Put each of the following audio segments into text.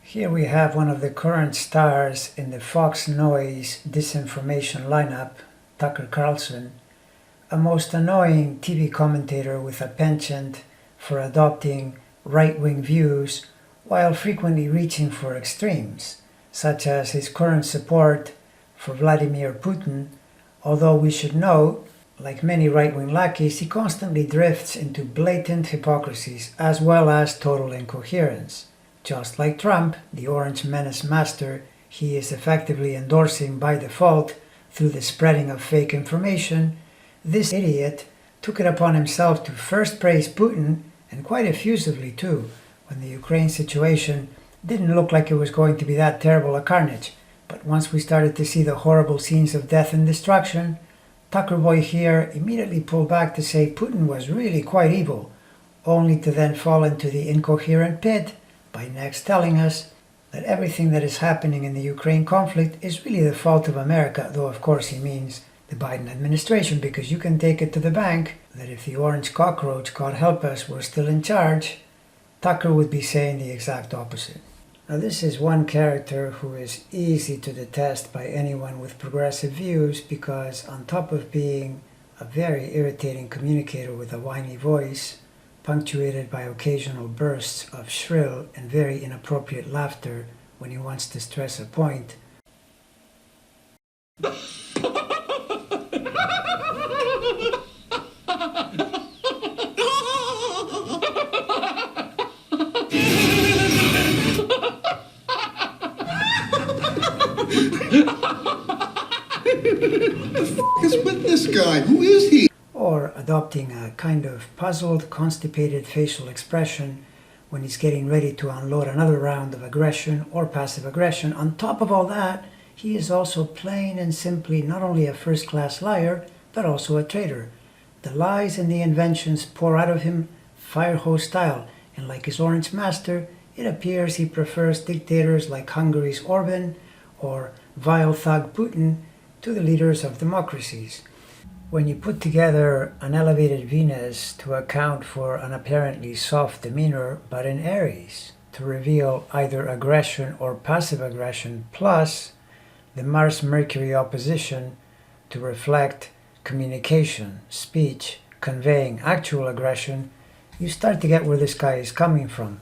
Here we have one of the current stars in the Fox Noise disinformation lineup, Tucker Carlson, a most annoying TV commentator with a penchant for adopting right-wing views while frequently reaching for extremes, such as his current support for Vladimir Putin, although we should note, like many right-wing lackeys, he constantly drifts into blatant hypocrisies as well as total incoherence. Just like Trump, the Orange Menace master, he is effectively endorsing by default through the spreading of fake information. This idiot took it upon himself to first praise Putin, and quite effusively too, when the Ukraine situation didn't look like it was going to be that terrible a carnage. But once we started to see the horrible scenes of death and destruction, Tucker Boy here immediately pulled back to say Putin was really quite evil, only to then fall into the incoherent pit by next telling us that everything that is happening in the Ukraine conflict is really the fault of America, though of course he means the Biden administration, because you can take it to the bank that if the orange cockroach, God help us, were still in charge, Tucker would be saying the exact opposite. Now this is one character who is easy to detest by anyone with progressive views because on top of being a very irritating communicator with a whiny voice, punctuated by occasional bursts of shrill and very inappropriate laughter when he wants to stress a point, What the f*** is with this guy? Who is he? or adopting a kind of puzzled, constipated facial expression when he's getting ready to unload another round of aggression or passive aggression. On top of all that, he is also plain and simply not only a first-class liar, but also a traitor. The lies and the inventions pour out of him fire hose style, and like his orange master, it appears he prefers dictators like Hungary's Orban or vile thug Putin to the leaders of democracies. When you put together an elevated Venus to account for an apparently soft demeanor, but in Aries, to reveal either aggression or passive aggression, plus the Mars-Mercury opposition to reflect communication, speech, conveying actual aggression, you start to get where this guy is coming from.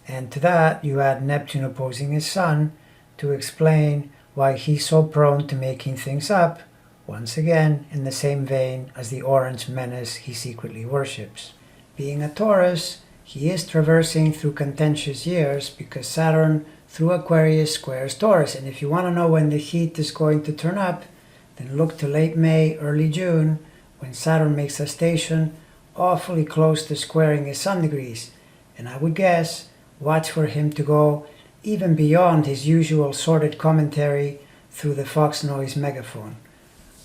And to that, you add Neptune opposing his Sun to explain why he's so prone to making things up, once again in the same vein as the Orange Menace he secretly worships. Being a Taurus, he is traversing through contentious years because Saturn through Aquarius squares Taurus, and if you want to know when the heat is going to turn up, then look to late May, early June, when Saturn makes a station awfully close to squaring his Sun degrees, and I would guess watch for him to go even beyond his usual sordid commentary through the Fox Noise megaphone.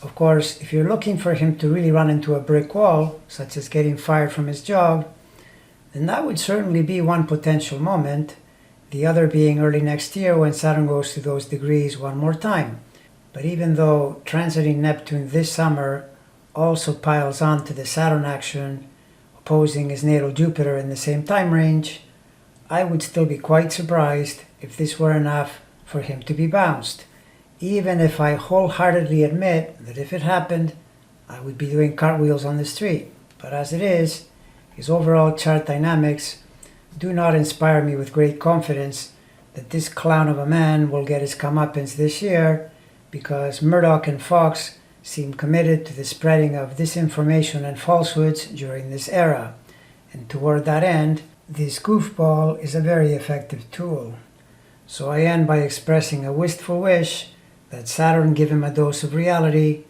Of course, if you're looking for him to really run into a brick wall, such as getting fired from his job, then that would certainly be one potential moment, the other being early next year when Saturn goes to those degrees one more time. But even though transiting Neptune this summer also piles on to the Saturn action opposing his natal Jupiter in the same time range, I would still be quite surprised if this were enough for him to be bounced, even if I wholeheartedly admit that if it happened, I would be doing cartwheels on the street. But as it is, his overall chart dynamics do not inspire me with great confidence that this clown of a man will get his comeuppance this year, because Murdoch and Fox seem committed to the spreading of disinformation and falsehoods during this era. And toward that end, this goofball is a very effective tool. So I end by expressing a wistful wish that Saturn give him a dose of reality,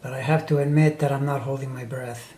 but I have to admit that I'm not holding my breath.